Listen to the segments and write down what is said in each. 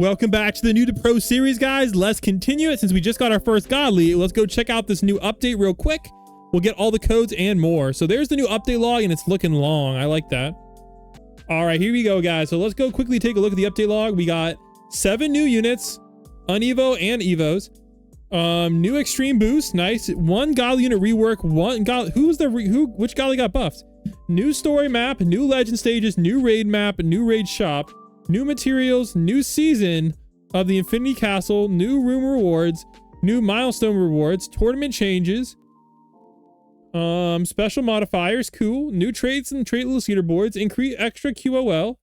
Welcome back to the New to Pro series, guys. Let's continue it since we just got our first godly. Let's go check out this new update real quick. We'll get all the codes and more. So there's the new update log, and it's looking long. I like that. All right, here we go, guys. So let's go quickly take a look at the update log. We got 7 new units, unevo and evos. New extreme boost, nice. 1 godly unit rework. Which godly got buffed? New story map, new legend stages, new raid map, new raid shop. New materials, new season of the Infinity Castle, new room rewards, new milestone rewards, tournament changes, special modifiers, cool, new traits and trait list leaderboards, increase extra QOL,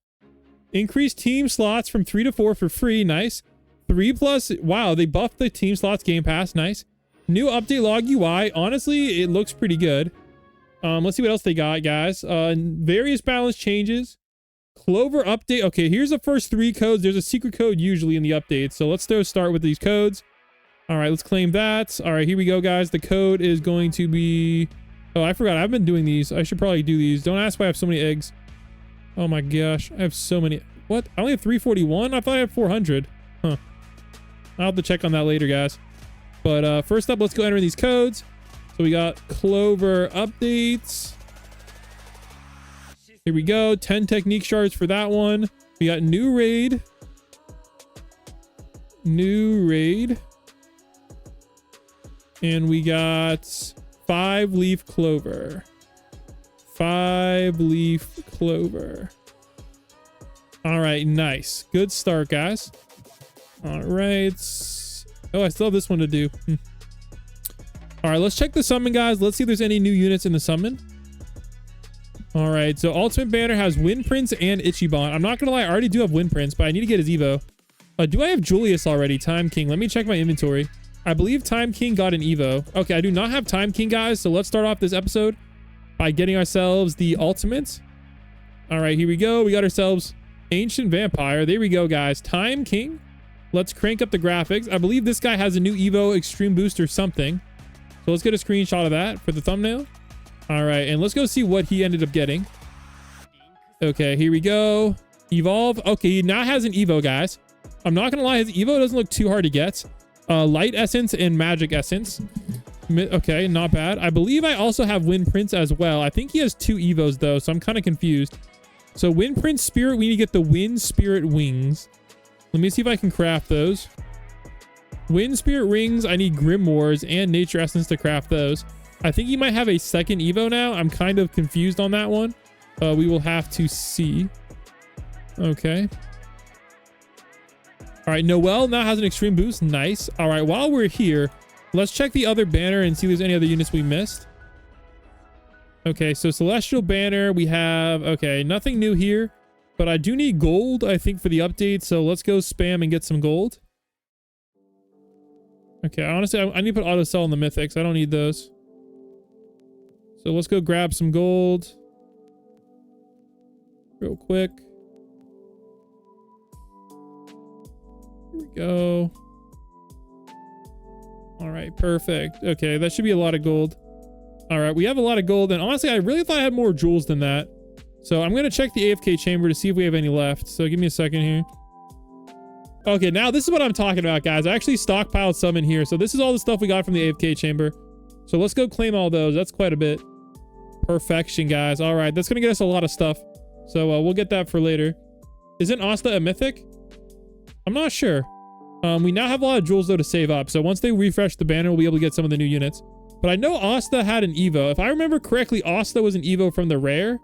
increase team slots from 3 to 4 for free, nice. 3+, wow, they buffed the team slots game pass, nice. New update log UI, honestly, it looks pretty good. Let's see what else they got, guys. Various balance changes. Clover update. Okay, here's the first 3 codes. There's a secret code usually in the updates. So let's start with these codes. All right, let's claim that. All right, here we go, guys. The code is going to be... Oh, I forgot. I've been doing these. I should probably do these. Don't ask why I have so many eggs. Oh my gosh. I have so many. What? I only have 341? I thought I had 400. Huh. I'll have to check on that later, guys. But first up, let's go enter these codes. So we got Clover updates. Here we go. 10 technique shards for that one. We got new raid. New raid. And we got 5-leaf clover. 5-leaf clover. All right, nice. Good start, guys. All right. Oh, I still have this one to do. All right, let's check the summon, guys. Let's see if there's any new units in the summon. All right, so Ultimate Banner has Wind Prince and Ichiban. I'm not gonna lie, I already do have Wind Prince, but I need to get his Evo. Do I have Julius already? Time King. Let me check my inventory. I believe Time King got an Evo. Okay, I do not have Time King, guys, so let's start off this episode by getting ourselves the Ultimate. All right, here we go. We got ourselves Ancient Vampire. There we go, guys. Time King. Let's crank up the graphics. I believe this guy has a new Evo Extreme Boost or something. So let's get a screenshot of that for the thumbnail. All right, and let's go see what he ended up getting. Okay, here we go. Evolve. Okay, he now has an Evo, guys. I'm not gonna lie, his Evo doesn't look too hard to get. Light Essence and Magic Essence. Okay, not bad. I believe I also have Wind Prince as well. I think he has 2 Evos though, so I'm kind of confused. So Wind Prince Spirit, we need to get the Wind Spirit Wings. Let me see if I can craft those. Wind Spirit Rings, I need Grimoires and Nature Essence to craft those. I think he might have a second Evo now. I'm kind of confused on that one. We will have to see. Okay. All right, Noelle now has an extreme boost. Nice. All right, while we're here, let's check the other banner and see if there's any other units we missed. Okay, so Celestial Banner, we have... Okay, nothing new here, but I do need gold, I think, for the update. So let's go spam and get some gold. Okay, honestly, I need to put auto sell in the mythics. I don't need those. So let's go grab some gold real quick. Here we go. All right, perfect. Okay, that should be a lot of gold. All right, we have a lot of gold, and honestly, I really thought I had more jewels than that. So I'm gonna check the AFK chamber to see if we have any left. So give me a second here. Okay, now this is what I'm talking about, guys. I actually stockpiled some in here. So this is all the stuff we got from the AFK chamber. So let's go claim all those. That's quite a bit. Perfection, guys. All right, that's gonna get us a lot of stuff. So we'll get that for later. Isn't Asta a mythic? I'm not sure. We now have a lot of jewels though to save up. So once they refresh the banner, we'll be able to get some of the new units. But I know Asta had an Evo. If I remember correctly, Asta was an Evo from the rare.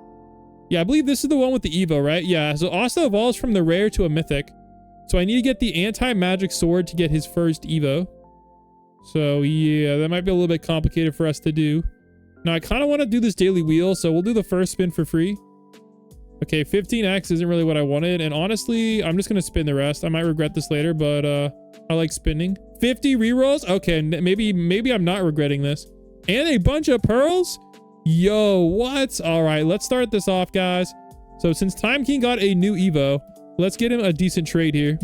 Yeah, I believe this is the one with the Evo, right? Yeah, so Asta evolves from the rare to a mythic. So I need to get the anti-magic sword to get his first Evo. So yeah, that might be a little bit complicated for us to do. Now I kind of want to do this daily wheel, so we'll do the first spin for free. Okay, 15x isn't really what I wanted, and honestly, I'm just gonna spin the rest. I might regret this later, but I like spinning. 50 rerolls? Okay, maybe I'm not regretting this. And a bunch of pearls? Yo, what? All right, let's start this off, guys. So since Time King got a new Evo, let's get him a decent trade here.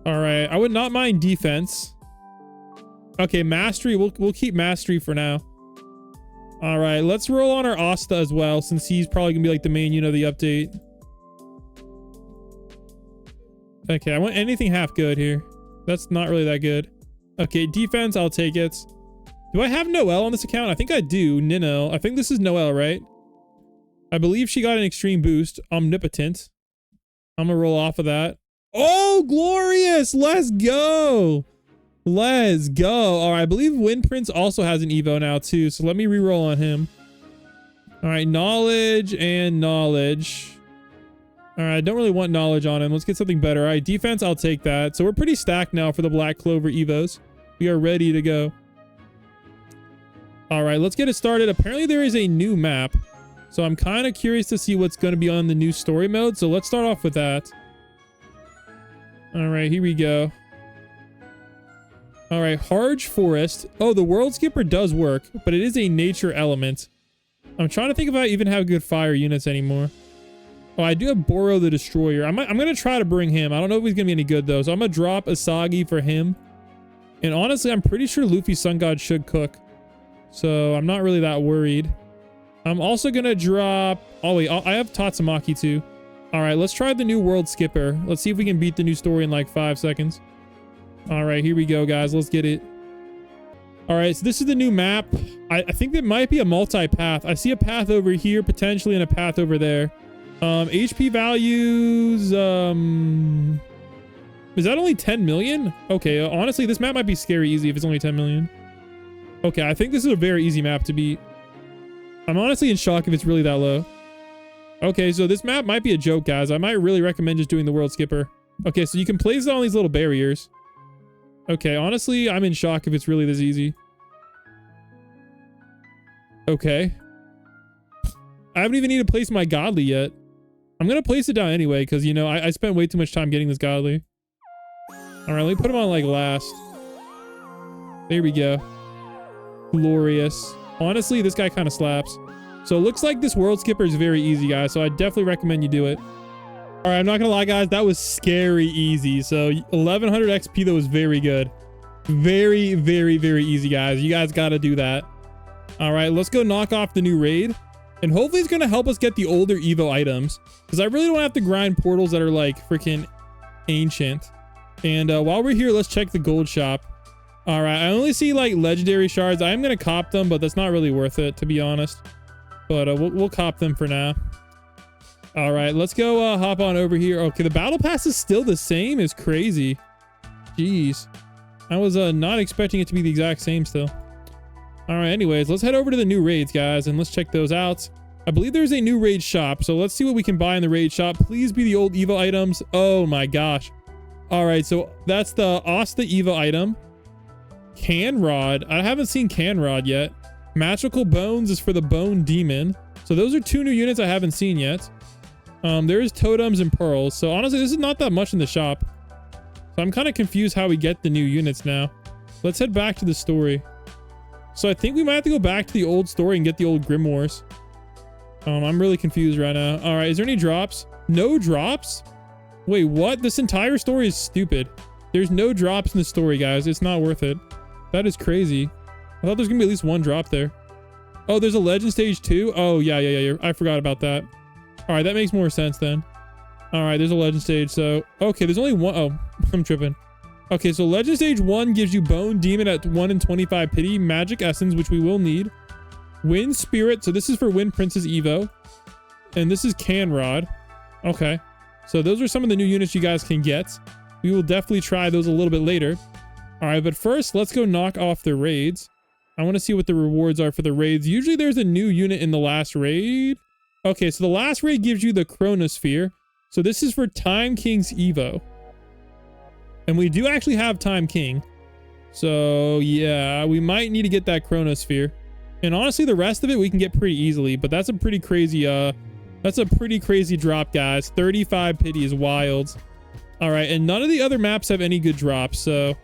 All right, I would not mind defense. Okay, mastery. We'll keep mastery for now. All right, let's roll on our Asta as well, since he's probably gonna be like the main unit of the update. Okay, I want anything half good here. That's not really that good. Okay, defense, I'll take it. Do I have Noelle on this account? I think I do. Nino. I think this is Noelle, right? I believe she got an extreme boost. Omnipotent. I'm gonna roll off of that. Oh, glorious! Let's go! Let's go. All right, I believe Wind Prince also has an Evo now too, so let me re-roll on him. All right, knowledge and knowledge. All right, I don't really want knowledge on him. Let's get something better. All right, defense, I'll take that. So we're pretty stacked now for the Black Clover Evos. We are ready to go. All right, let's get it started. Apparently there is a new map, so I'm kind of curious to see what's going to be on the new story mode. So let's start off with that. All right, here we go. All right, Harge Forest. Oh, the World Skipper does work, but it is a nature element. I'm trying to think if I even have good fire units anymore. Oh, I do have Boro the Destroyer. I'm going to try to bring him. I don't know if he's going to be any good, though. So I'm going to drop Asagi for him. And honestly, I'm pretty sure Luffy Sun God should cook. So I'm not really that worried. I'm also going to drop... Oh, wait. I have Tatsumaki, too. All right, let's try the new World Skipper. Let's see if we can beat the new story in like 5 seconds. All right, here we go, guys. Let's get it. All right, so this is the new map. I think there might be a multi-path. I see a path over here, potentially, and a path over there. HP values... Is that only 10 million? Okay, honestly, this map might be scary easy if it's only 10 million. Okay, I think this is a very easy map to beat. I'm honestly in shock if it's really that low. Okay, so this map might be a joke, guys. I might really recommend just doing the World Skipper. Okay, so you can place it on these little barriers. Okay, honestly, I'm in shock if it's really this easy. Okay. I haven't even need to place my godly yet. I'm going to place it down anyway, because, you know, I spent way too much time getting this godly. All right, let me put him on, like, last. There we go. Glorious. Honestly, this guy kind of slaps. So it looks like this World Skipper is very easy, guys, so I definitely recommend you do it. All right, I'm not gonna lie, guys, that was scary easy. So 1100 XP, that was very good. Very, very, very easy, guys. You guys gotta do that. All right, let's go knock off the new raid. And hopefully it's gonna help us get the older Evo items, because I really don't have to grind portals that are like freaking ancient. And while we're here, let's check the gold shop. All right, I only see like legendary shards. I am gonna cop them, but that's not really worth it, to be honest. But we'll cop them for now. All right, let's go hop on over here. Okay, the battle pass is still the same. It's crazy. Jeez. I was not expecting it to be the exact same still. All right, anyways, let's head over to the new raids, guys, and let's check those out. I believe there's a new raid shop, so let's see what we can buy in the raid shop. Please be the old Evo items. Oh my gosh. All right, so that's the Asta Evo item. Can Rod. I haven't seen Can Rod yet. Magical Bones is for the Bone Demon. So those are 2 new units I haven't seen yet. There's totems and pearls. So honestly, this is not that much in the shop. So I'm kind of confused how we get the new units now. Let's head back to the story. So I think we might have to go back to the old story and get the old grimoires. I'm really confused right now. All right, is there any drops? No drops? Wait, what? This entire story is stupid. There's no drops in the story, guys. It's not worth it. That is crazy. I thought there's gonna be at least 1 drop there. Oh, there's a legend stage too? Oh, yeah. I forgot about that. All right, that makes more sense then. All right, there's a legend stage. So, okay, there's only 1. Oh, I'm tripping. Okay, so legend stage 1 gives you Bone Demon at 1 in 25 pity, magic essence, which we will need. Wind Spirit. So this is for Wind Princess Evo. And this is Can Rod. Okay. So those are some of the new units you guys can get. We will definitely try those a little bit later. All right, but first, let's go knock off the raids. I want to see what the rewards are for the raids. Usually there's a new unit in the last raid. Okay, so the last raid gives you the Chronosphere. So this is for Time King's Evo. And we do actually have Time King. So yeah, we might need to get that Chronosphere. And honestly, the rest of it we can get pretty easily. But that's a pretty crazy, drop, guys. 35 pity is wild. All right, and none of the other maps have any good drops. So,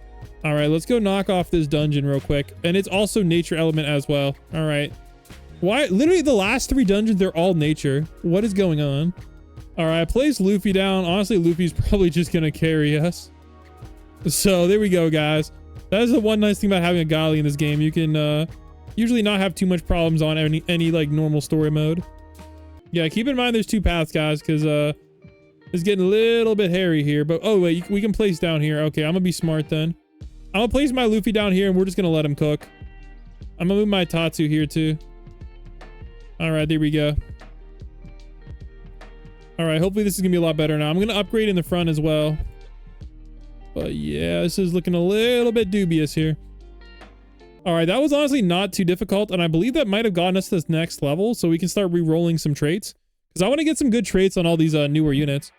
all right, let's go knock off this dungeon real quick. And it's also nature element as well. All right. Why? Literally the last 3 dungeons, they're all nature. What is going on? All right, I placed Luffy down. Honestly, Luffy's probably just going to carry us. So there we go, guys. That is the one nice thing about having a Gali in this game. You can usually not have too much problems on any like normal story mode. Yeah, keep in mind there's 2 paths, guys, because It's getting a little bit hairy here, but oh wait, we can place down here. Okay, I'm gonna be smart then. I'm gonna place my Luffy down here and we're just gonna let him cook. I'm gonna move my Tatsu here too. All right, there we go. All right, hopefully this is gonna be a lot better now. I'm gonna upgrade in the front as well. But yeah, this is looking a little bit dubious here. All right, that was honestly not too difficult. And I believe that might have gotten us to this next level so we can start re-rolling some traits. Because I want to get some good traits on all these newer units.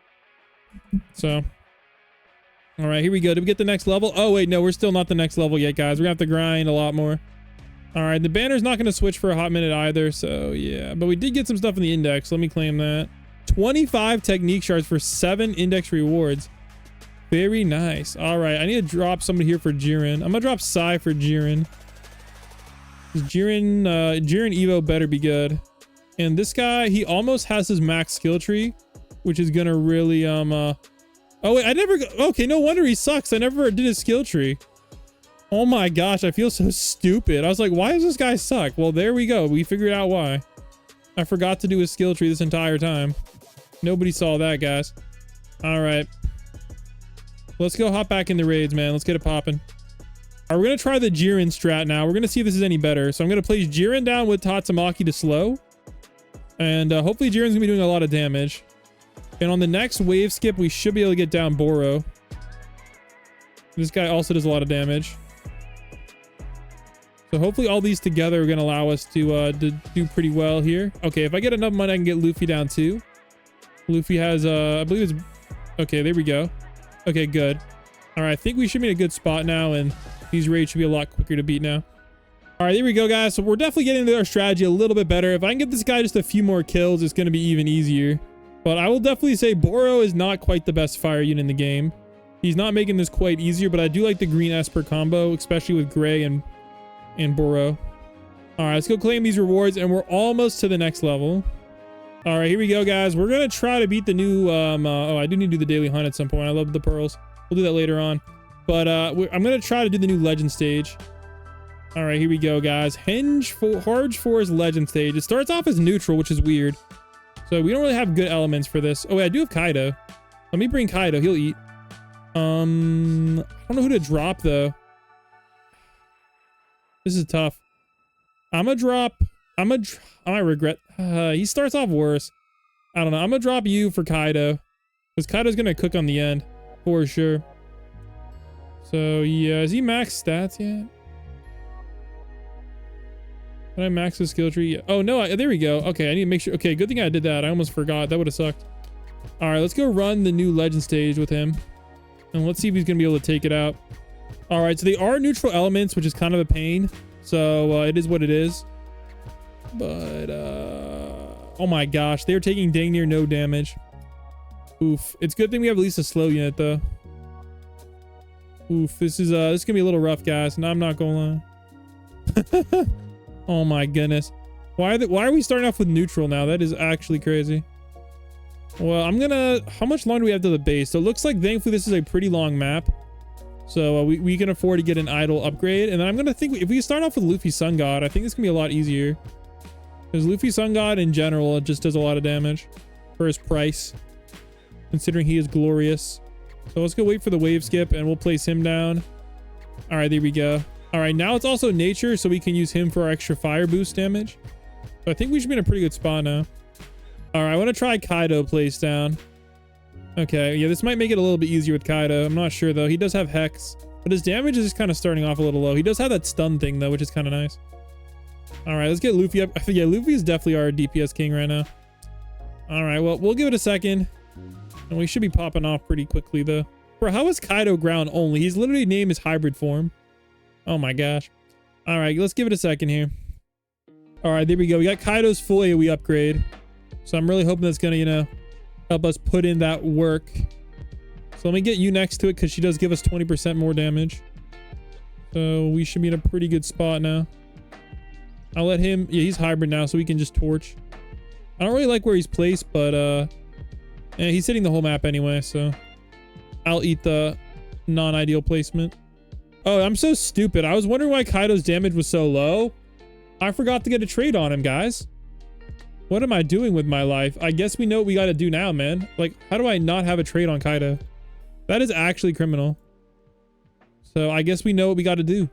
So, all right, here we go. Did we get the next level? Oh, wait, no, we're still not the next level yet, guys. We're going to have to grind a lot more. All right, the banner's not going to switch for a hot minute either. So, yeah, but we did get some stuff in the index. Let me claim that. 25 technique shards for 7 index rewards. Very nice. All right, I need to drop somebody here for Jiren. I'm going to drop Sai for Jiren. Jiren Evo better be good. And this guy, he almost has his max skill tree, which is gonna really oh wait, okay, no wonder he sucks. I never did his skill tree. Oh my gosh, I feel so stupid. I was like, why does this guy suck? Well, there we go. We figured out why. I forgot to do his skill tree this entire time. Nobody saw that, guys. All right, let's go hop back in the raids, man. Let's get it popping. All right, we're gonna try the Jiren strat now. We're gonna see if this is any better. So I'm gonna place Jiren down with Tatsumaki to slow. And hopefully Jiren's gonna be doing a lot of damage. And on the next wave skip, we should be able to get down Boro. This guy also does a lot of damage. So hopefully all these together are gonna allow us to do pretty well here. Okay, if I get enough money, I can get Luffy down too. Luffy has, I believe it's, okay, there we go. Okay, good. All right, I think we should be in a good spot now, and these raids should be a lot quicker to beat now. All right, there we go, guys. So we're definitely getting into our strategy a little bit better. If I can get this guy just a few more kills, it's going to be even easier. But I will definitely say Boro is not quite the best fire unit in the game. He's not making this quite easier, but I do like the green Esper combo, especially with Gray and Boro. All right, let's go claim these rewards, and we're almost to the next level. All right, here we go, guys. We're going to try to beat the new... oh, I do need to do the daily hunt at some point. I love the pearls. We'll do that later on. But I'm going to try to do the new legend stage. All right, here we go, guys. Harge Forest legend stage. It starts off as neutral, which is weird. So we don't really have good elements for this. Oh, wait, I do have Kaido. Let me bring Kaido. He'll eat. I don't know who to drop, though. This is tough. I'm going to drop... I might regret... he starts off worse. I don't know. I'm going to drop you for Kaido. Because Kaido's going to cook on the end. For sure. So, yeah. Is he max stats yet? Did I max the skill tree? Oh, no. There we go. Okay, I need to make sure. Okay, good thing I did that. I almost forgot. That would have sucked. All right, let's go run the new legend stage with him. And let's see if he's going to be able to take it out. All right, so they are neutral elements, which is kind of a pain. So, it is what it is. But, oh my gosh. They're taking dang near no damage. Oof. It's a good thing we have at least a slow unit, though. Oof. This is going to be a little rough, guys. And I'm not going to lie. Oh my goodness. Why are we starting off with neutral now? That is actually crazy. Well, how much longer do we have to the base? So it looks like, thankfully, this is a pretty long map. So we can afford to get an idle upgrade. And then I'm going to think, if we start off with Luffy Sun God, I think it's going to be a lot easier. Because Luffy Sun God, in general, it just does a lot of damage for his price. Considering he is glorious. So let's go wait for the wave skip, and we'll place him down. All right, there we go. All right, now it's also nature, so we can use him for our extra fire boost damage. So I think we should be in a pretty good spot now. All right, I want to try Kaido place down. Okay, yeah, this might make it a little bit easier with Kaido. I'm not sure, though. He does have Hex, but his damage is kind of starting off a little low. He does have that stun thing, though, which is kind of nice. All right, let's get Luffy up. Yeah, Luffy is definitely our DPS king right now. All right, well, we'll give it a second. And we should be popping off pretty quickly, though. Bro, how is Kaido ground only? He's literally named his hybrid form. Oh my gosh. All right, let's give it a second here. All right, there we go. We got Kaido's full AoE upgrade. So I'm really hoping that's going to, help us put in that work. So let me get you next to it because she does give us 20% more damage. So we should be in a pretty good spot now. I'll let him... Yeah, he's hybrid now, so we can just torch. I don't really like where he's placed, but... yeah, he's hitting the whole map anyway, so... I'll eat the non-ideal placement. Oh, I'm so stupid. I was wondering why Kaido's damage was so low. I forgot to get a trade on him, guys. What am I doing with my life? I guess we know what we got to do now, man. Like, how do I not have a trade on Kaido? That is actually criminal. So I guess we know what we got to do.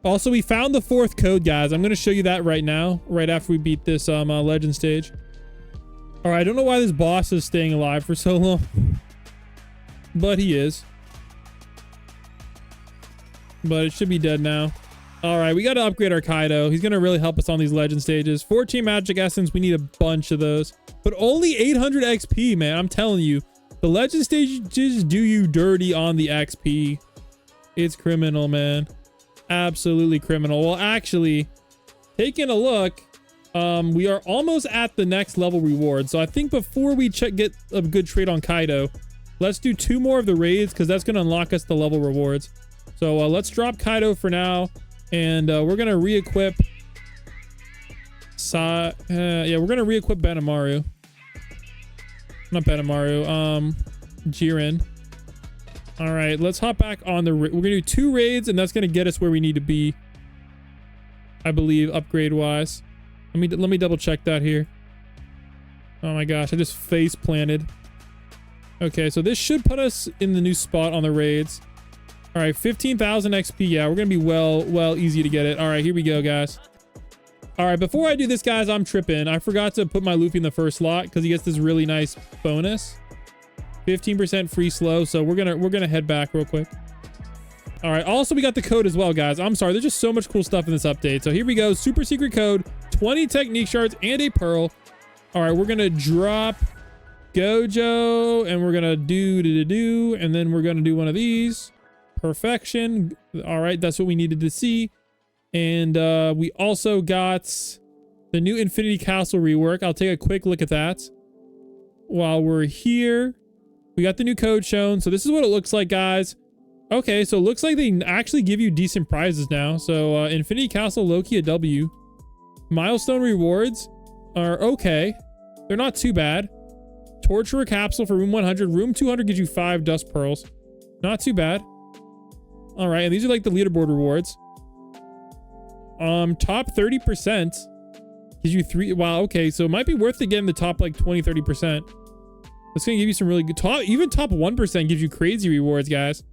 Also, we found the 4th code, guys. I'm going to show you that right now, right after we beat this legend stage. All right, I don't know why this boss is staying alive for so long, but he is. But it should be dead now. All right, we got to upgrade our Kaido. He's going to really help us on these legend stages. 14 magic essence. We need a bunch of those, but only 800 XP, man. I'm telling you, the legend stages do you dirty on the XP. It's criminal, man. Absolutely criminal. Well, actually, taking a look, we are almost at the next level reward. So I think before we get a good trade on Kaido, let's do 2 more of the raids, because that's going to unlock us the level rewards. So let's drop Kaido for now, and we're going to re-equip yeah, we're going to re-equip Benamaru. Not Benamaru, Jiren. All right, let's hop back on the... We're going to do 2 raids, and that's going to get us where we need to be, I believe, upgrade-wise. Let me double check that here. Oh my gosh, I just face planted. Okay, so this should put us in the new spot on the raids. All right, 15,000 XP. Yeah, we're going to be well easy to get it. All right, here we go, guys. All right, before I do this, guys, I'm tripping. I forgot to put my Luffy in the first slot because he gets this really nice bonus. 15% free slow, so we're gonna head back real quick. All right, also we got the code as well, guys. I'm sorry, there's just so much cool stuff in this update. So here we go, super secret code, 20 technique shards and a pearl. All right, we're gonna drop Gojo, and we're gonna do, and then we're gonna do one of these. Perfection. All right, that's what we needed to see. And we also got the new Infinity Castle rework. I'll take a quick look at that while we're here. We got the new code shown. So this is what it looks like, guys. Okay, so it looks like they actually give you decent prizes now. So Infinity Castle Loki a W. Milestone rewards are okay. They're not too bad. Torturer capsule for room 100. Room 200 gives you 5 dust pearls. Not too bad. All right, and these are like the leaderboard rewards. Top 30% gives you 3. Wow, okay, so it might be worth it getting the top like 20-30%. That's gonna give you some really good even top 1% gives you crazy rewards, guys.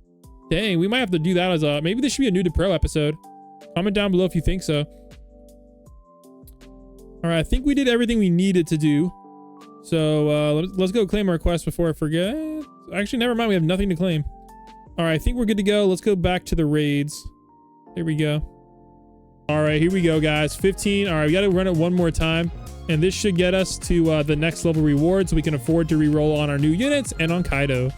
Dang, we might have to do that as a... Maybe this should be a new to pro episode. Comment down below if you think so. All right, I think we did everything we needed to do. So let's go claim our quest before I forget. Actually, never mind. We have nothing to claim. All right, I think we're good to go. Let's go back to the raids. Here we go. All right, here we go, guys. 15. All right, we got to run it one more time. And this should get us to the next level reward so we can afford to reroll on our new units and on Kaido.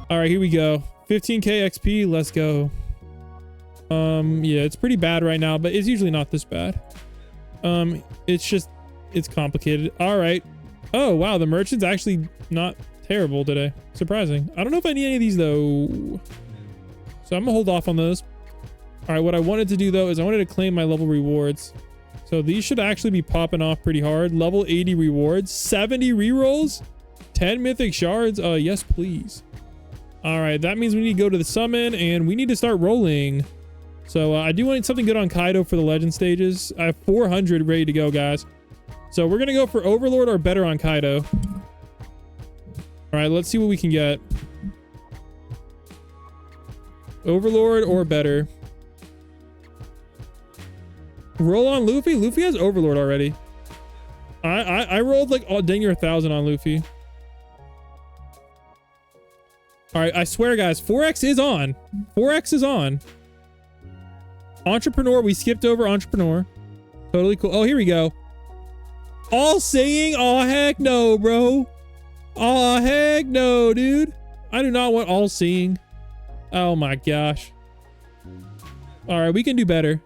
All right, here we go. 15k XP. Let's go. Yeah, it's pretty bad right now, but it's usually not this bad. It's complicated. All right. Oh, wow. The merchant's actually not terrible today. Surprising. I don't know if I need any of these, though. So I'm gonna hold off on those. All right, what I wanted to do, though, is I wanted to claim my level rewards. So these should actually be popping off pretty hard. Level 80 rewards, 70 rerolls, 10 mythic shards. Yes, please. All right, that means we need to go to the summon, and we need to start rolling. So I do want something good on Kaido for the legend stages. I have 400 ready to go, guys. So we're going to go for Overlord or better on Kaido. All right, let's see what we can get. Overlord or better. Roll on Luffy. Luffy has Overlord already. I rolled like dang near 1,000 on Luffy. All right, I swear, guys, 4x is on. 4x is on. Entrepreneur. We skipped over Entrepreneur. Totally cool. Oh, here we go. All Seeing. Oh, heck no, bro. Oh, heck no, dude. I do not want All Seeing. Oh my gosh. All right, we can do better.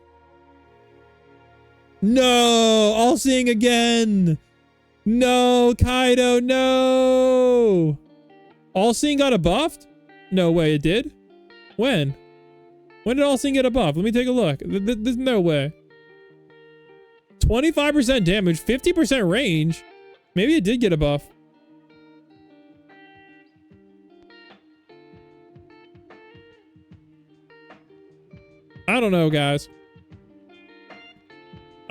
No, All Seeing again. No, Kaido, no. All Seeing got a buffed? No way, it did? When? When did All Seeing get a buff? Let me take a look. There's no way. 25% damage, 50% range. Maybe it did get a buff. I don't know, guys.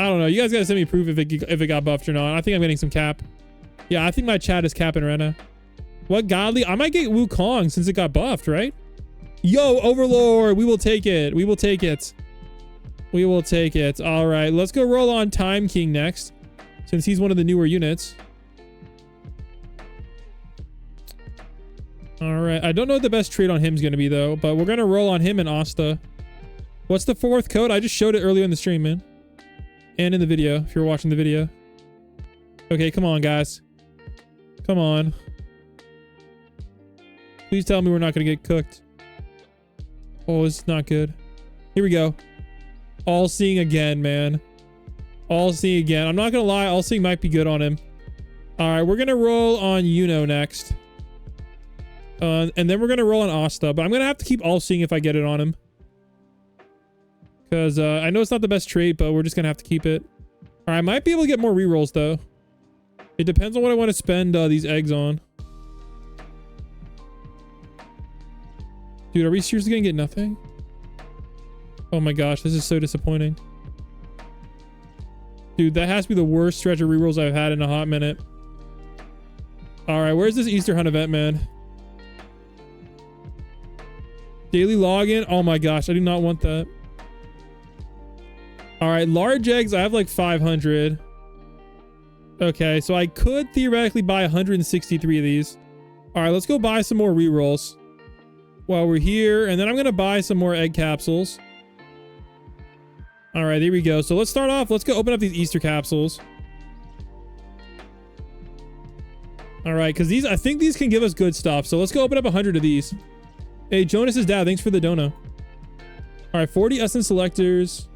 I don't know. You guys gotta send me proof if it got buffed or not. I think I'm getting some cap. Yeah, I think my chat is capping right now. What godly? I might get Wukong since it got buffed, right? Yo, Overlord, we will take it. We will take it. We will take it. All right, let's go roll on Time King next, since he's one of the newer units. All right, I don't know what the best trade on him is going to be, though, but we're going to roll on him and Asta. What's the 4th code? I just showed it earlier in the stream, man. And in the video, if you're watching the video. Okay, come on, guys. Come on. Please tell me we're not going to get cooked. Oh, it's not good. Here we go. All seeing again, man. All seeing again. I'm not going to lie. All seeing might be good on him. All right, we're going to roll on Yuno next. And then we're going to roll on Asta. But I'm going to have to keep all seeing if I get it on him. Because I know it's not the best trait, but we're just going to have to keep it. All right, I might be able to get more rerolls, though. It depends on what I want to spend these eggs on. Dude, are we seriously going to get nothing? Oh my gosh, this is so disappointing. Dude, that has to be the worst stretch of rerolls I've had in a hot minute. All right, where's this Easter hunt event, man? Daily login. Oh my gosh, I do not want that. All right, large eggs. I have like 500. Okay, so I could theoretically buy 163 of these. All right, let's go buy some more rerolls while we're here. And then I'm going to buy some more egg capsules. All right, there we go. So let's start off. Let's go open up these Easter capsules. All right, because these, I think these can give us good stuff. So let's go open up 100 of these. Hey, Jonas's dad, thanks for the dono. All right, 40 essence selectors.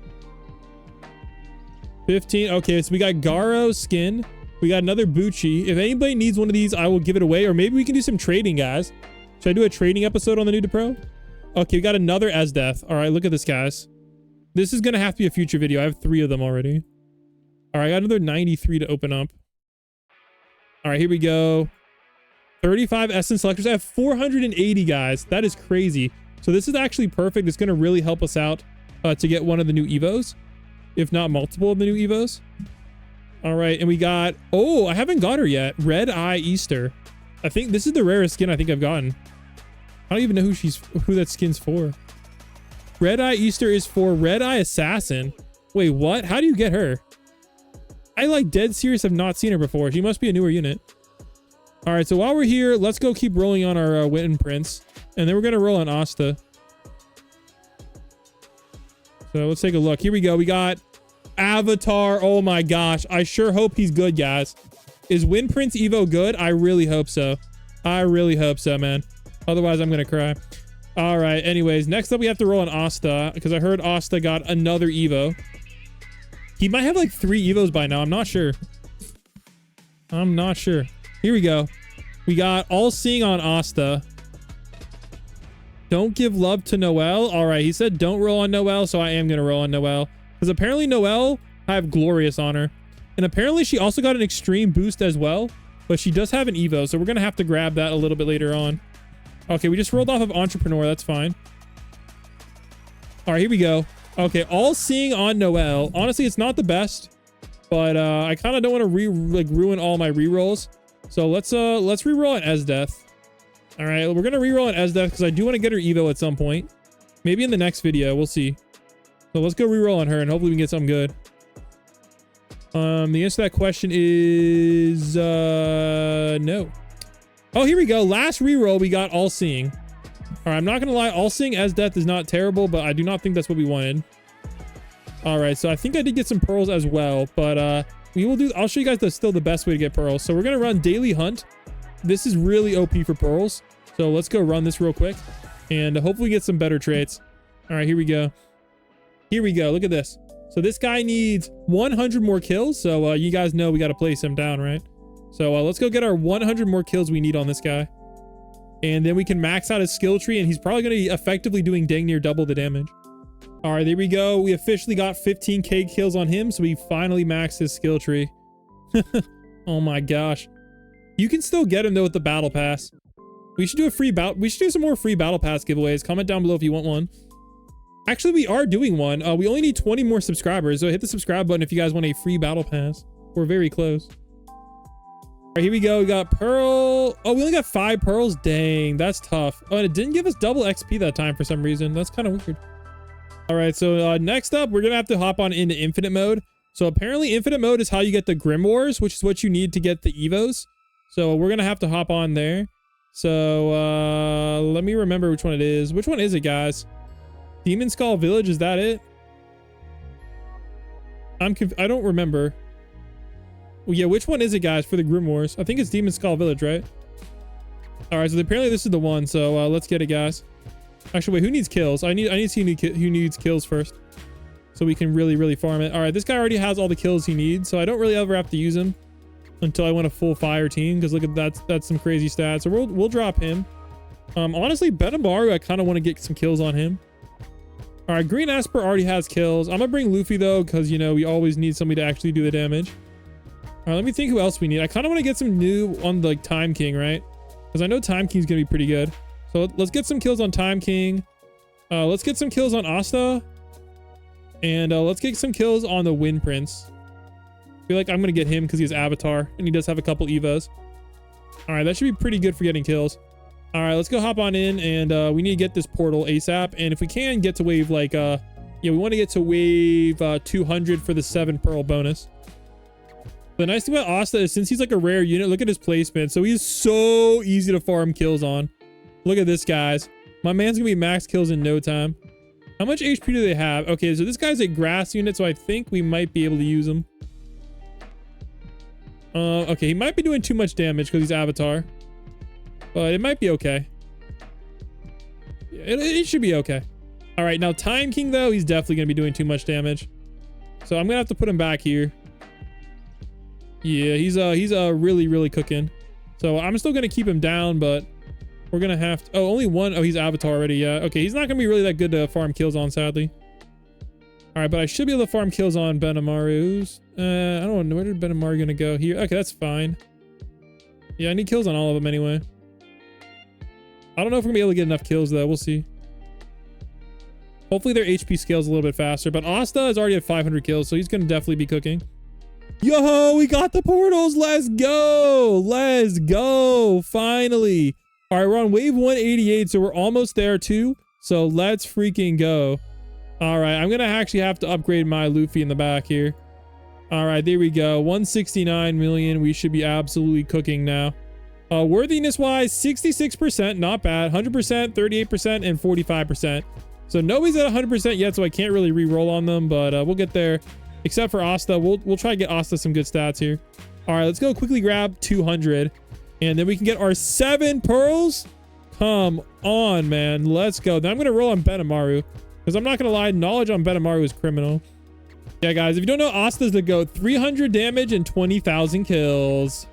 15. Okay, so we got Garo skin. We got another Bucci. If anybody needs one of these, I will give it away. Or maybe we can do some trading, guys. Should I do a trading episode on the Noob to Pro? Okay, we got another Esdeath. All right, look at this, guys. This is going to have to be a future video. I have 3 of them already. All right, I got another 93 to open up. All right, here we go. 35 essence selectors. I have 480, guys. That is crazy. So this is actually perfect. It's going to really help us out to get one of the new Evos, if not multiple of the new Evos. All right, and we got... Oh, I haven't got her yet. Red Eye Easter. I think this is the rarest skin I think I've gotten. I don't even know who that skin's for. Red Eye Easter is for Red Eye Assassin. Wait, what? How do you get her? I like dead serious have not seen her before. She must be a newer unit. All right, so while we're here, let's go keep rolling on our Witten Prince. And then we're going to roll on Asta. So let's take a look. Here we go. We got Avatar. Oh my gosh. I sure hope he's good, guys. Is Wind Prince Evo good? I really hope so. I really hope so, man. Otherwise, I'm going to cry. All right. Anyways, next up, we have to roll on Asta because I heard Asta got another Evo. He might have like 3 Evos by now. I'm not sure. I'm not sure. Here we go. We got All Seeing on Asta. Don't give love to Noelle. All right. He said don't roll on Noelle, so I am going to roll on Noelle. Because apparently Noelle, I have Glorious on her. And apparently she also got an extreme boost as well. But she does have an Evo, so we're going to have to grab that a little bit later on. Okay, we just rolled off of Entrepreneur. That's fine. All right, here we go. Okay, All Seeing on Noelle. Honestly, it's not the best, but I kind of don't want to ruin all my rerolls. So let's reroll an Esdeath. All right, we're gonna reroll an Esdeath because I do want to get her Evo at some point. Maybe in the next video, we'll see. So let's go reroll on her and hopefully we can get something good. The answer to that question is no. Oh, here we go. Last reroll, we got All Seeing. All right, I'm not gonna lie, All Seeing Esdeath is not terrible, but I do not think that's what we wanted. All right, so I think I did get some pearls as well, but we will do. I'll show you guys still the best way to get pearls. So we're gonna run Daily Hunt. This is really OP for pearls. So let's go run this real quick and hopefully get some better traits. All right, here we go. Here we go. Look at this. So this guy needs 100 more kills. So you guys know we got to place him down, right? So let's go get our 100 more kills we need on this guy. And then we can max out his skill tree and he's probably going to be effectively doing dang near double the damage. All right, there we go. We officially got 15k kills on him. So we finally maxed his skill tree. Oh my gosh. You can still get him though with the battle pass. We should do a free we should do some more free battle pass giveaways. Comment down below if you want one. Actually, we are doing one. We only need 20 more subscribers. So hit the subscribe button if you guys want a free battle pass. We're very close. All right, here we go. We got pearl. Oh, we only got 5 pearls. Dang, that's tough. Oh, and it didn't give us double XP that time for some reason. That's kind of weird. All right, so next up, we're going to have to hop on into infinite mode. So apparently infinite mode is how you get the grimoires, which is what you need to get the evos. So we're going to have to hop on there. So let me remember which one it is. Which one is it, guys? Demon Skull Village, is that it? I don't remember. Well, yeah, which one is it, guys, for the grimoires? I think it's Demon Skull Village, right? All right, so apparently this is the one. So let's get it, guys. Actually, wait, who needs kills? I need to see who needs kills first, so we can really farm it. All right, this guy already has all the kills he needs, so I don't really ever have to use him until I want a full fire team, because look at that, that's some crazy stats. So we'll drop him. Honestly, Benamaru, I kind of want to get some kills on him. All right, Green Esper already has kills. I'm gonna bring Luffy though, because you know we always need somebody to actually do the damage. All right, let me think who else we need. I kind of want to get some Noob on the Time King, right? Because I know Time King's gonna be pretty good. So let's get some kills on Time King. Let's get some kills on Asta. And let's get some kills on the Wind Prince. I feel like I'm going to get him because he has Avatar. And he does have a couple Evos. Alright, that should be pretty good for getting kills. Alright, let's go hop on in. And we need to get this portal ASAP. And if we can get to wave like... yeah, we want to get to wave 200 for the 7 pearl bonus. The nice thing about Asta is since he's like a rare unit, look at his placement. So he's so easy to farm kills on. Look at this, guys. My man's gonna be max kills in no time. How much HP do they have? Okay, so this guy's a grass unit, so I think we might be able to use him. Okay, he might be doing too much damage because he's Avatar. But it might be okay. It should be okay. All right, now Time King, though, he's definitely gonna be doing too much damage. So I'm gonna have to put him back here. Yeah, he's really cooking. So I'm still gonna keep him down, but... we're gonna have to... oh, only one. Oh, he's Avatar already. Yeah. Okay, he's not gonna be really that good to farm kills on, sadly. All right, but I should be able to farm kills on Benamaru's. I don't know. Where did Benamaru gonna go? Here. Okay, that's fine. Yeah, I need kills on all of them anyway. I don't know if we're gonna be able to get enough kills, though. We'll see. Hopefully their HP scales a little bit faster. But Asta is already at 500 kills, so he's gonna definitely be cooking. Yo, we got the portals. Let's go. Let's go. Finally. All right, we're on wave 188, so we're almost there too. So let's freaking go. All right, I'm gonna actually have to upgrade my Luffy in the back here. All right, there we go. 169 million. We should be absolutely cooking now. Worthiness wise, 66%, not bad. 100%, 38%, and 45%. So nobody's at 100% yet, so I can't really re-roll on them, but we'll get there. Except for Asta, we'll try to get Asta some good stats here. All right, let's go quickly grab 200. And then we can get our 7 pearls. Come on, man. Let's go. Then I'm going to roll on Benamaru. Because I'm not going to lie, knowledge on Benamaru is criminal. Yeah, guys, if you don't know, Asta's the GOAT. 300 damage and 20,000 kills.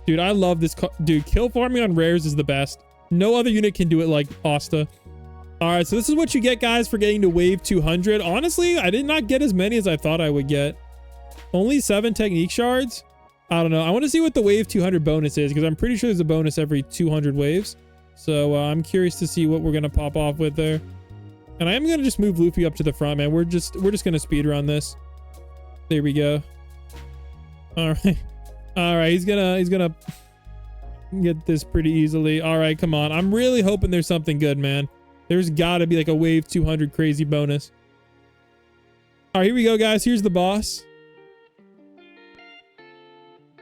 Dude, I love this. Dude, kill farming on rares is the best. No other unit can do it like Asta. All right, so this is what you get, guys, for getting to wave 200. Honestly, I did not get as many as I thought I would get. Only 7 technique shards. I don't know. I want to see what the wave 200 bonus is, because I'm pretty sure there's a bonus every 200 waves. So I'm curious to see what we're going to pop off with there. And I am going to just move Luffy up to the front, man. We're just going to speed run this. There we go. All right. All right. He's gonna get this pretty easily. All right. Come on. I'm really hoping there's something good, man. There's got to be like a wave 200 crazy bonus. All right. Here we go, guys. Here's the boss.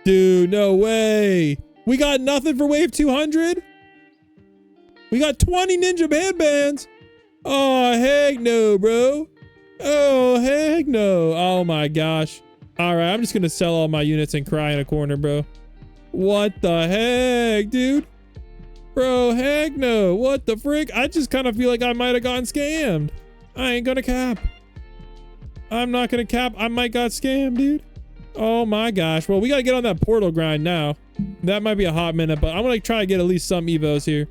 Dude, no way. We got nothing for wave 200? We got 20 ninja bands. Oh, heck no, bro. Oh, heck no. Oh, my gosh. All right, I'm just going to sell all my units and cry in a corner, bro. What the heck, dude? Bro, heck no. What the frick? I just kind of feel like I might have gotten scammed. I ain't going to cap. I'm not going to cap. I might got scammed, dude. Oh my gosh. Well, we got to get on that portal grind now. That might be a hot minute, but I'm going to try to get at least some Evos here.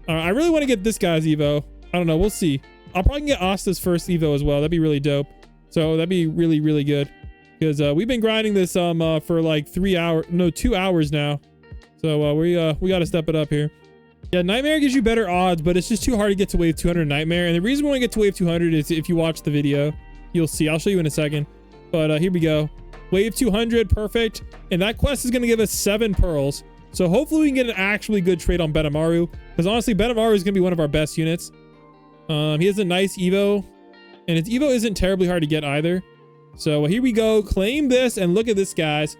All right, I really want to get this guy's Evo. I don't know. We'll see. I'll probably get Asta's first Evo as well. That'd be really dope. So that'd be really, really good. Because we've been grinding this for like 2 hours now. So we got to step it up here. Yeah, Nightmare gives you better odds, but it's just too hard to get to wave 200 Nightmare. And the reason we want to get to wave 200 is if you watch the video, you'll see. I'll show you in a second. But here we go. Wave 200, perfect. And that quest is going to give us 7 pearls. So hopefully we can get an actually good trade on Benamaru. Because honestly, Benamaru is going to be one of our best units. He has a nice Evo. And his Evo isn't terribly hard to get either. So here we go. Claim this. And look at this, guys.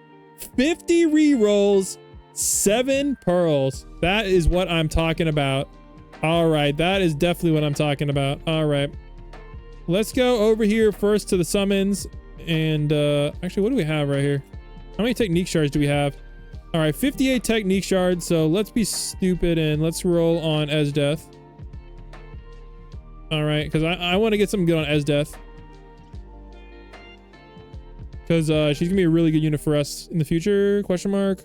50 rerolls. 7 pearls. That is what I'm talking about. All right. That is definitely what I'm talking about. All right. Let's go over here first to the summons. And actually, what do we have right here? How many technique shards do we have? All right, 58 technique shards. So let's be stupid and let's roll on Esdeath. All right, because I want to get something good on Esdeath. Because she's gonna be a really good unit for us in the future, question mark.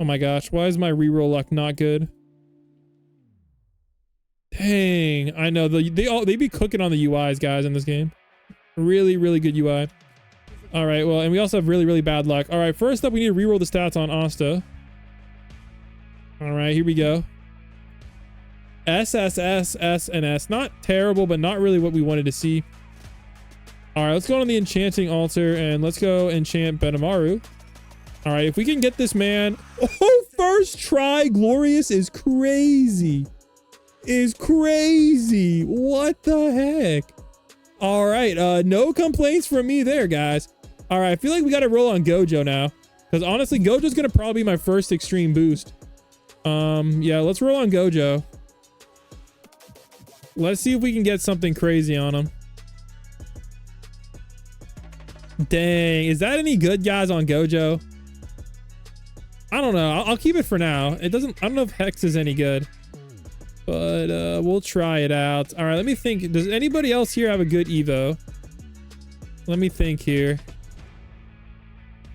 Oh my gosh, why is my reroll luck not good? Dang, I know they be cooking on the UIs, guys, in this game. Really, really good UI. All right, well, and we also have really, really bad luck. All right, first up, we need to reroll the stats on Asta. All right, here we go. S, S, S, S, and S. Not terrible, but not really what we wanted to see. All right, let's go on the enchanting altar and let's go enchant Benamaru. All right, if we can get this man. Oh, first try glorious is crazy. Is crazy. What the heck? All right, no complaints from me there, guys. All right, I feel like we got to roll on Gojo now. Because honestly, Gojo's going to probably be my first extreme boost. Yeah, let's roll on Gojo. Let's see if we can get something crazy on him. Dang, is that any good, guys, on Gojo? I don't know. I'll keep it for now. It doesn't, I don't know if Hex is any good. But we'll try it out. All right, let me think. Does anybody else here have a good Evo? Let me think here.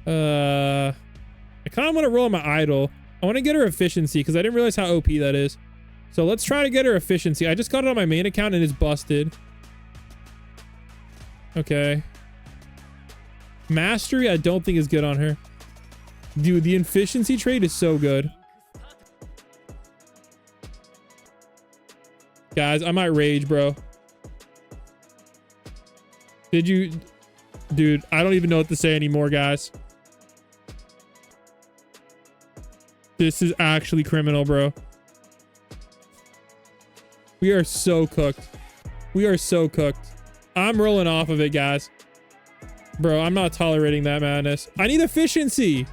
I kind of want to roll my idol. I want to get her efficiency because I didn't realize how OP that is. So let's try to get her efficiency. I just got it on my main account and it's busted. Okay. Mastery, I don't think is good on her. Dude, the efficiency trait is so good. Guys, I might rage, bro. Did you... Dude, I don't even know what to say anymore, guys. This is actually criminal, bro. We are so cooked. We are so cooked. I'm rolling off of it, guys. Bro, I'm not tolerating that madness. I need efficiency.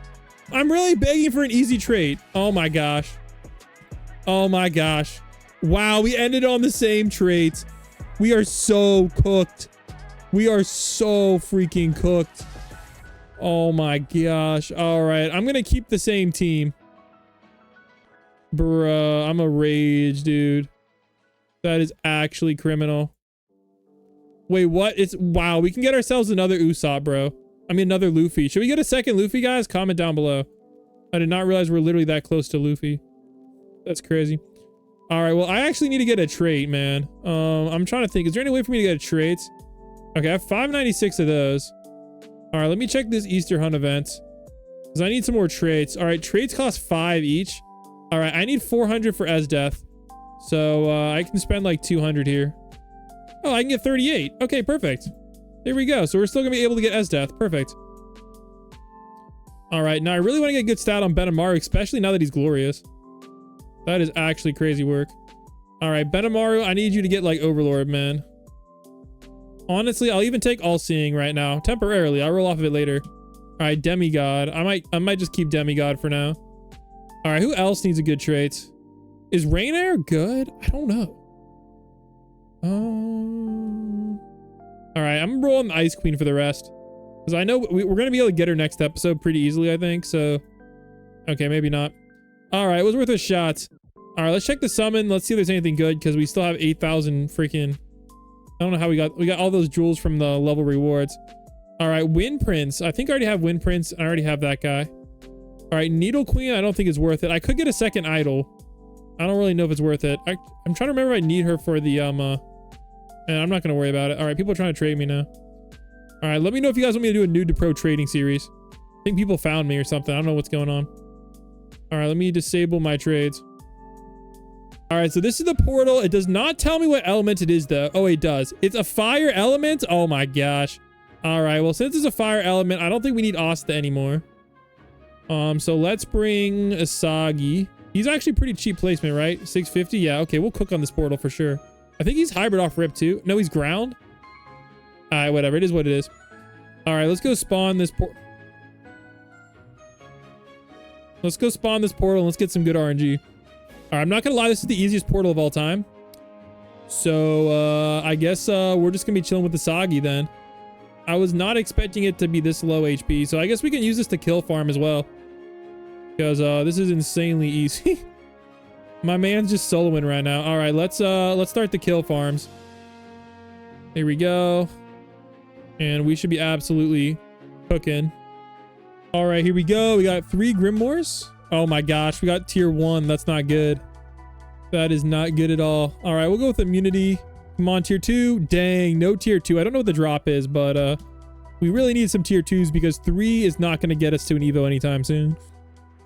I'm really begging for an easy trait. Oh my gosh. Oh my gosh. Wow, we ended on the same traits. We are so cooked. We are so freaking cooked. Oh my gosh. All right, I'm gonna keep the same team. Bruh, I'm a rage, dude. That is actually criminal. Wait, what? It's wow, we can get ourselves another Usopp, bro. I mean, another Luffy. Should we get a second Luffy, guys? Comment down below. I did not realize we're literally that close to Luffy. That's crazy. All right, well, I actually need to get a trait, man. I'm trying to think. Is there any way for me to get a trait? Okay, I have 596 of those. All right, let me check this Easter Hunt event. Because I need some more traits. All right, traits cost 5 each. All right, I need 400 for Esdeath. So I can spend like 200 here. Oh, I can get 38. Okay, perfect. There we go. So we're still going to be able to get Esdeath. Perfect. All right, now I really want to get a good stat on Benamaru, especially now that he's glorious. That is actually crazy work. All right, Benamaru, I need you to get like Overlord, man. Honestly, I'll even take All-Seeing right now. Temporarily. I'll roll off of it later. All right, Demigod. I might just keep Demigod for now. All right, who else needs a good trait? Is Rainair good? I don't know. All right, I'm rolling the Ice Queen for the rest. Because I know we're going to be able to get her next episode pretty easily, I think. So, okay, maybe not. All right, it was worth a shot. All right, let's check the summon. Let's see if there's anything good because we still have 8,000 freaking... I don't know how we got all those jewels from the level rewards. All right, Wind Prince. I think I already have Wind Prince. I already have that guy. All right, Needle Queen. I don't think it's worth it. I could get a second idol. I don't really know if it's worth it. I'm trying to remember if I need her for the and I'm not gonna worry about it. All right, people are trying to trade me now. All right, let me know if you guys want me to do a Noob to Pro trading series. I think people found me or something. I don't know what's going on. All right, let me disable my trades. All right, so this is the portal. It does not tell me what element it is, though. Oh, it does. It's a fire element. Oh my gosh. All right, well, since it's a fire element, I don't think we need Asta anymore. So let's bring Asagi. He's actually pretty cheap placement, right? 650. Yeah, okay, we'll cook on this portal for sure. I think he's hybrid off rip too. No, he's ground. All right, whatever. It is what it is. All right, let's go spawn this Let's go spawn this portal and let's get some good RNG. All right, I'm not gonna lie, this is the easiest portal of all time. So I guess we're just gonna be chilling with the Asagi then. I was not expecting it to be this low HP, so I guess we can use this to kill farm as well. Because this is insanely easy. My man's just soloing right now. All right, let's start the kill farms. Here we go. And we should be absolutely cooking. All right, here we go. We got 3 grimoires. Oh my gosh, we got tier 1. That's not good. That is not good at all. All right, we'll go with immunity. Come on, tier 2. Dang, no tier 2. I don't know what the drop is, but we really need some tier 2s because 3 is not going to get us to an Evo anytime soon.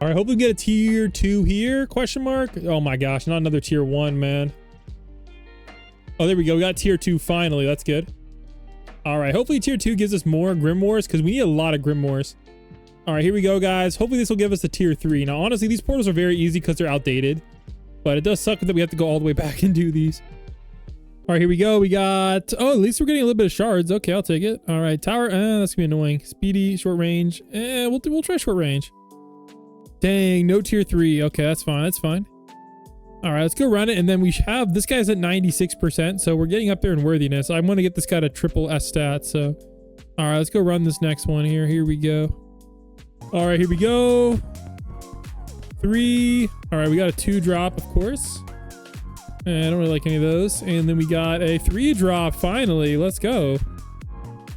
All right, hope we get a tier 2 here, question mark. Oh my gosh, not another tier 1, man. Oh, there we go. We got tier 2 finally. That's good. All right, hopefully tier 2 gives us more grimoires because we need a lot of grimoires. All right, here we go, guys. Hopefully this will give us a tier 3. Now, honestly, these portals are very easy because they're outdated, but it does suck that we have to go all the way back and do these. All right, here we go. We got, oh, at least we're getting a little bit of shards. Okay, I'll take it. All right, tower, that's gonna be annoying. Speedy, short range. We'll try short range. Dang, no tier 3. Okay, that's fine. That's fine. All right, let's go run it. And then we have, this guy's at 96%. So we're getting up there in worthiness. I want to get this guy to triple S stat. So, all right, let's go run this next one here. Here we go. All right, here we go. 3. All right, we got a 2 drop, of course. I don't really like any of those. And then we got a 3 drop, finally. Let's go.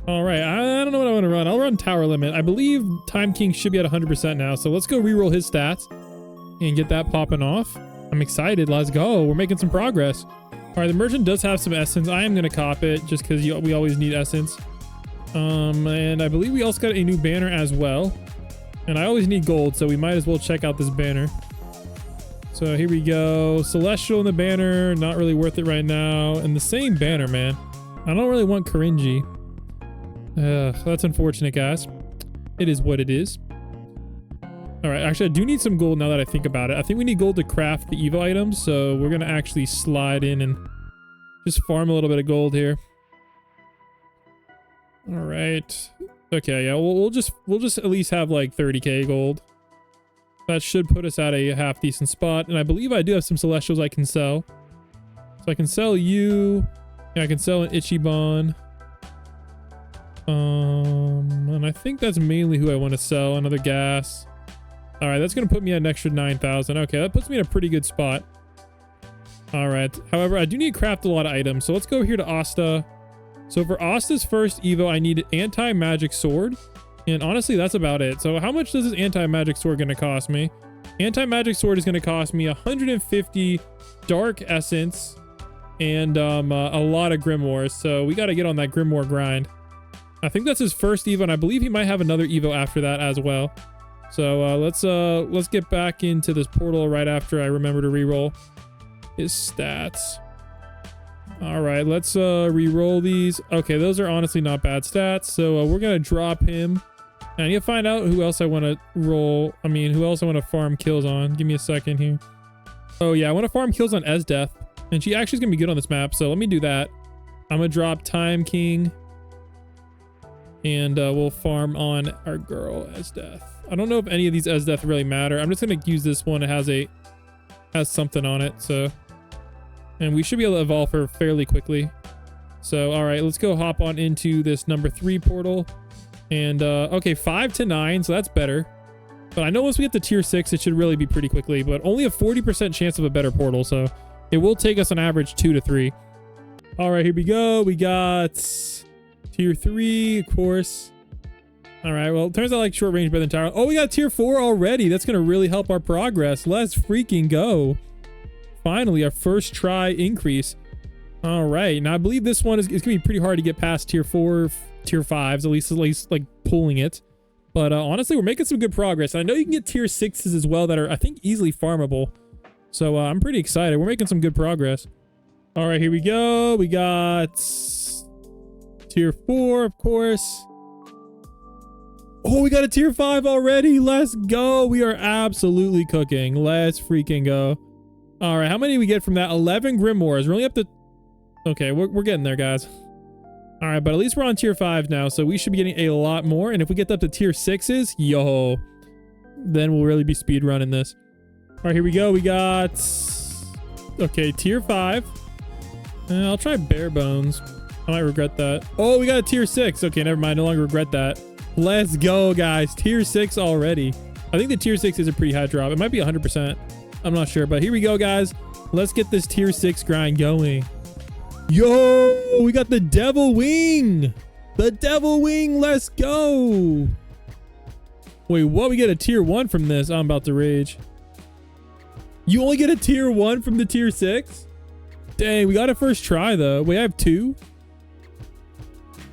All right, I don't know what I want to run. I'll run tower limit. I believe Time King should be at 100% now. So let's go reroll his stats and get that popping off. I'm excited. Let's go. We're making some progress. All right, the merchant does have some essence. I am going to cop it just because we always need essence. And I believe we also got a new banner as well. And I always need gold, so we might as well check out this banner. So here we go. Celestial in the banner. Not really worth it right now. And the same banner, man. I don't really want Karinji. That's unfortunate, guys. It is what it is. All right, actually, I do need some gold now that I think about it. I think we need gold to craft the Evo items, so we're going to actually slide in and just farm a little bit of gold here. All right. Okay, yeah, we'll just at least have like 30k gold. That should put us at a half decent spot. And I believe I do have some celestials I can sell. So I can sell you. Yeah, I can sell an Ichiban. And I think that's mainly who I want to sell. Another gas. All right, that's going to put me at an extra 9,000. Okay, that puts me in a pretty good spot. All right. However, I do need to craft a lot of items. So let's go here to Asta. So for Asta's first Evo, I need an anti-magic sword. And honestly, that's about it. So how much does this anti-magic sword going to cost me? Anti-magic sword is going to cost me 150 dark essence and a lot of grimoires. So we got to get on that grimoire grind. I think that's his first Evo, and I believe he might have another Evo after that as well. So let's get back into this portal right after I remember to reroll his stats. All right, let's re-roll these. Okay, those are honestly not bad stats. So we're gonna drop him. And I need to find out who else I want to roll. I mean, who else I want to farm kills on. Give me a second here. Oh yeah, I want to farm kills on Esdeath, and she actually is gonna be good on this map. So let me do that. I'm gonna drop Time King, and we'll farm on our girl Esdeath. I don't know if any of these Esdeath really matter. I'm just gonna use this one. It has something on it. So. And we should be able to evolve her fairly quickly. So, all right, let's go hop on into this number 3 portal. And, okay, 5 to 9, so that's better. But I know once we get to tier 6, it should really be pretty quickly. But only a 40% chance of a better portal, so it will take us on average 2 to 3. All right, here we go. We got tier 3, of course. All right, well, it turns out like short range better than tower. Oh, we got tier 4 already. That's going to really help our progress. Let's freaking go. Finally, our first try increase. All right, now I believe this one is gonna be pretty hard to get past tier 4, tier 5s, at least like pulling it. But honestly, we're making some good progress. I know you can get tier 6s as well that are, I think, easily farmable. So I'm pretty excited. We're making some good progress. All right, here we go. We got tier 4, of course. Oh, we got a tier 5 already. Let's go. We are absolutely cooking. Let's freaking go. All right, how many do we get from that? 11 grimoires. We're only up to... Okay, we're getting there, guys. All right, but at least we're on tier 5 now, so we should be getting a lot more. And if we get up to tier 6s, yo, then we'll really be speed running this. All right, here we go. We got... Okay, tier 5. I'll try bare bones. I might regret that. Oh, we got a tier 6. Okay, never mind. No longer regret that. Let's go, guys. Tier 6 already. I think the tier 6 is a pretty high drop. It might be 100%. I'm not sure, but here we go, guys. Let's get this tier 6 grind going. Yo, we got the devil wing. The devil wing. Let's go. Wait, what? We get a tier 1 from this. I'm about to rage. You only get a tier 1 from the tier 6? Dang, we got it first try, though. Wait, I have 2?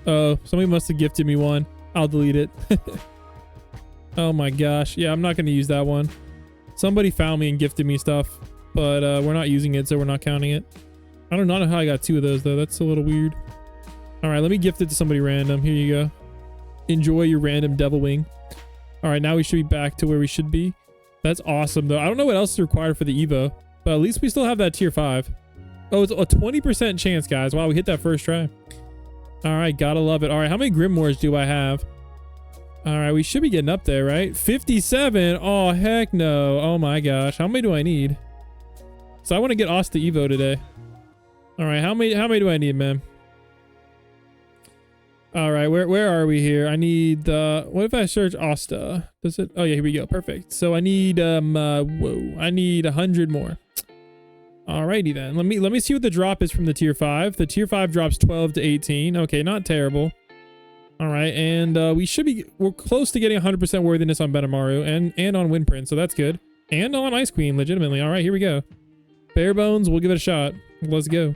Oh, somebody must have gifted me 1. I'll delete it. Oh my gosh. Yeah, I'm not going to use that one. Somebody found me and gifted me stuff, but we're not using it, so we're not counting it. I don't know how I got 2 of those, though. That's a little weird. All right, let me gift it to somebody random. Here you go. Enjoy your random devil wing. All right, now we should be back to where we should be. That's awesome, though. I don't know what else is required for the Evo, but at least we still have that tier 5. Oh, it's a 20% chance, guys. Wow, we hit that first try. All right, gotta love it. All right, how many grimoires do I have? All right, we should be getting up there, right? 57. Oh, heck no. Oh my gosh. How many do I need? So I want to get Asta Evo today. All right, how many do I need, man? All right, where are we here? I need what if I search Asta? Does it? Oh yeah, here we go. Perfect. So I need whoa, I need 100 more. Alrighty then. Let me see what the drop is from the tier 5. The tier 5 drops 12 to 18. Okay, not terrible. All right, and we're close to getting 100% worthiness on Benamaru and on Windprint, so that's good. And on Ice Queen, legitimately. All right, here we go. Bare bones, we'll give it a shot. Let's go.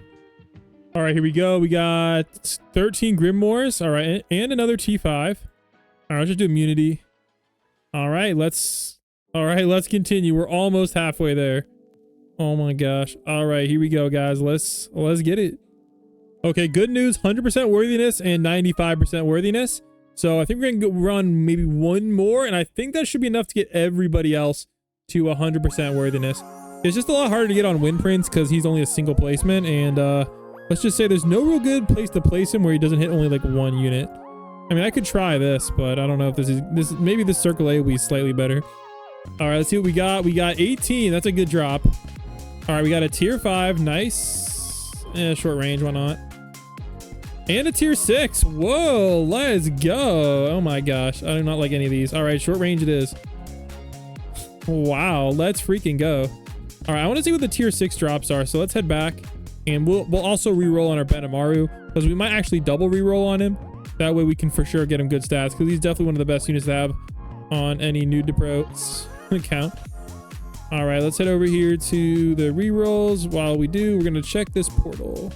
All right, here we go. We got 13 grimoires. All right, and another T5. All right, I'll just do immunity. All right, let's continue. We're almost halfway there. Oh my gosh. All right, here we go, guys. Let's get it. Okay, good news. 100% worthiness and 95% worthiness. So I think we're gonna run maybe 1 more, and I think that should be enough to get everybody else to 100% worthiness. It's just a lot harder to get on Windprints because he's only a single placement, and let's just say there's no real good place to place him where he doesn't hit only like 1 unit. I mean, I could try this, but I don't know if this maybe this Circle A will be slightly better. All right, let's see what we got. We got 18. That's a good drop. All right, we got a tier 5. Nice. Short range, why not? And a tier 6. Whoa, let's go. Oh my gosh, I do not like any of these. All right, short range it is. Wow, let's freaking go. All right, I want to see what the tier 6 drops are, so let's head back, and we'll also re-roll on our Benamaru, because we might actually double re-roll on him. That way we can for sure get him good stats, because he's definitely one of the best units to have on any Noob to Pro account. All right, let's head over here to the re-rolls. While we do, we're going to check this portal.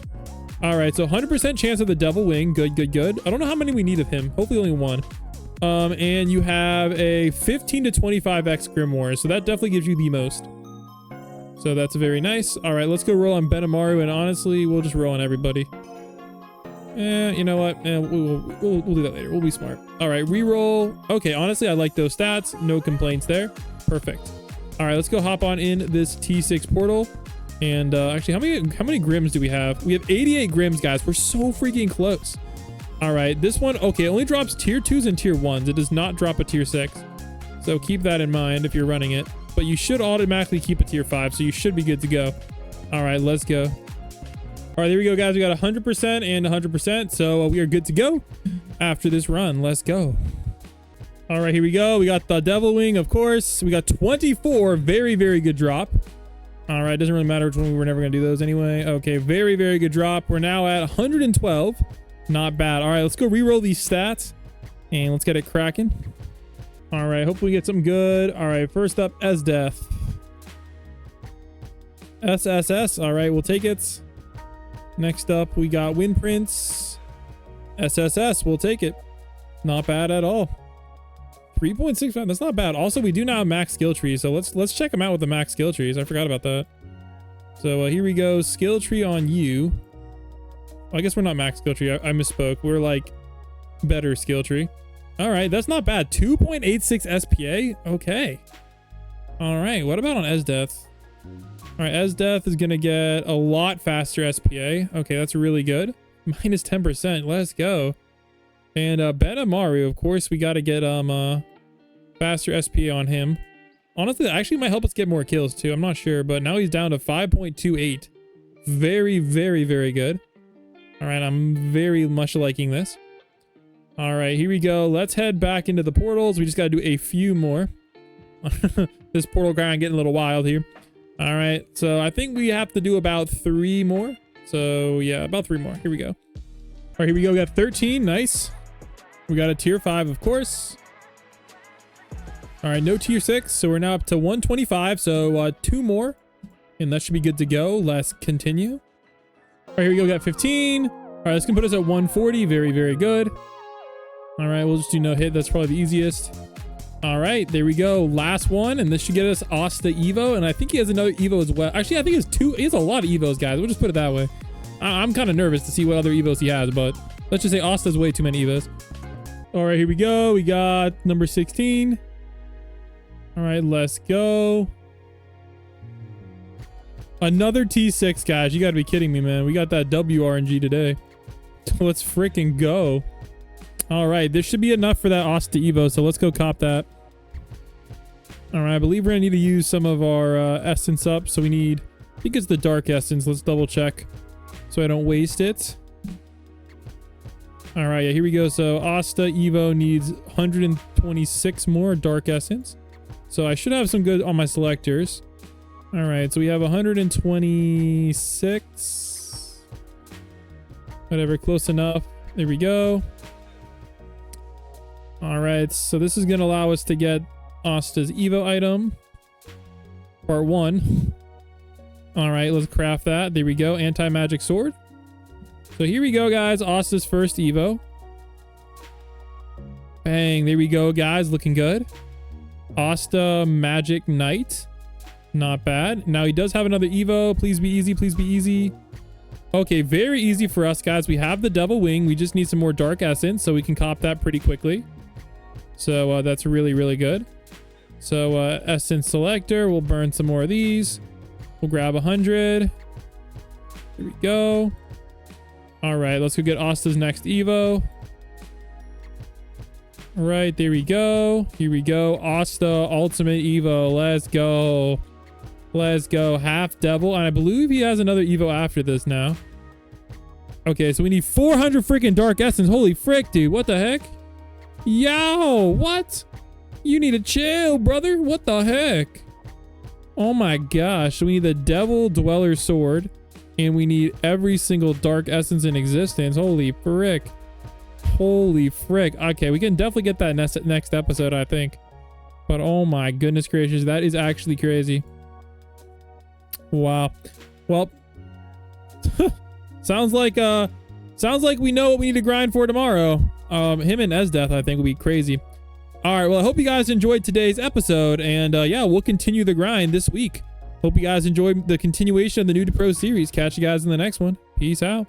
All right, so 100% chance of the devil wing. Good, good, good. I don't know how many we need of him. Hopefully only 1. And you have a 15 to 25x grimoire, so that definitely gives you the most. So that's very nice. All right, let's go roll on Benamaru, and honestly, we'll just roll on everybody. You know what? We'll do that later. We'll be smart. All right, re-roll. Okay, honestly, I like those stats. No complaints there. Perfect. All right, let's go hop on in this T6 portal. And actually, how many grims do we have? We have 88 grims, guys. We're so freaking close. All right, this one, okay, it only drops tier 2s and tier 1s. It does not drop a tier 6. So keep that in mind if you're running it. But you should automatically keep a tier 5, so you should be good to go. All right, let's go. All right, there we go, guys. We got 100% and 100%, so we are good to go after this run. Let's go. All right, here we go. We got the devil wing, of course. We got 24. Very, very good drop. All right, doesn't really matter which one. We were never going to do those anyway. Okay, very, very good drop. We're now at 112. Not bad. All right, let's go re-roll these stats, and let's get it cracking. All right, hopefully we get something good. All right, first up, S-Death. SSS. All right, we'll take it. Next up, we got Windprints. SSS, we'll take it. Not bad at all. 3.65. That's not bad. Also, we do now have max skill trees, so let's check them out with the max skill trees. I forgot about that. So here we go. Skill tree on you. I guess we're not max skill tree. I misspoke. We're like better skill tree. All right, that's not bad. 2.86 SPA. Okay. All right. What about on Esdeath? All right, Esdeath is gonna get a lot faster SPA. Okay, that's really good. Minus 10%. Let's go. And Benamaru, of course, we got to get faster SPA on him. Honestly, that actually might help us get more kills too. I'm not sure, but now he's down to 5.28. Very, very, very good. All right, I'm very much liking this. All right, here we go. Let's head back into the portals. We just got to do a few more. This portal grind getting a little wild here. All right, so I think we have to do about 3 more. So yeah, about 3 more. Here we go. All right, here we go. We got 13. Nice. We got a tier 5, of course. All right, no tier 6. So we're now up to 125. So 2 more. And that should be good to go. Let's continue. All right, here we go. We got 15. All right, this can put us at 140. Very, very good. All right, we'll just do no hit. That's probably the easiest. All right, there we go. Last one. And this should get us Asta Evo. And I think he has another Evo as well. Actually, I think he has a lot of Evos, guys. We'll just put it that way. I'm kind of nervous to see what other Evos he has, but let's just say Asta's way too many Evos. All right, here we go. We got number 16. All right, let's go. Another T6, guys. You got to be kidding me, man. We got that WRNG today. Let's freaking go. All right, this should be enough for that Asta Evo, so let's go cop that. All right, I believe we're going to need to use some of our essence up, so we need, I think it's the dark essence. Let's double check so I don't waste it. All right, yeah, here we go. So Asta Evo needs 126 more dark essence. So I should have some good on my selectors. All right, so we have 126. Whatever, close enough. There we go. All right, so this is going to allow us to get Asta's Evo item. Part 1. All right, let's craft that. There we go. Anti-magic sword. So here we go, guys. Asta's first Evo. Bang. There we go, guys. Looking good. Asta Magic Knight. Not bad. Now he does have another Evo. Please be easy. Please be easy. Okay, very easy for us, guys. We have the Devil Wing. We just need some more Dark Essence, so we can cop that pretty quickly. So that's really, really good. So Essence Selector. We'll burn some more of these. We'll grab 100. Here we go. All right, let's go get Asta's next Evo. All right, there we go. Here we go. Asta Ultimate Evo. Let's go. Let's go. Half Devil. And I believe he has another Evo after this now. Okay, so we need 400 freaking Dark Essence. Holy frick, dude. What the heck? Yo, what? You need to chill, brother. What the heck? Oh my gosh. So we need the Devil Dweller Sword. And we need every single Dark Essence in existence. Holy frick. Holy frick. Okay, we can definitely get that next episode, I think. But oh my goodness gracious, that is actually crazy. Wow. Well, sounds like we know what we need to grind for tomorrow. Him and Esdeath, I think, will be crazy. All right, well, I hope you guys enjoyed today's episode, and yeah, we'll continue the grind this week. Hope you guys enjoyed the continuation of the New to Pro series. Catch you guys in the next one. Peace out.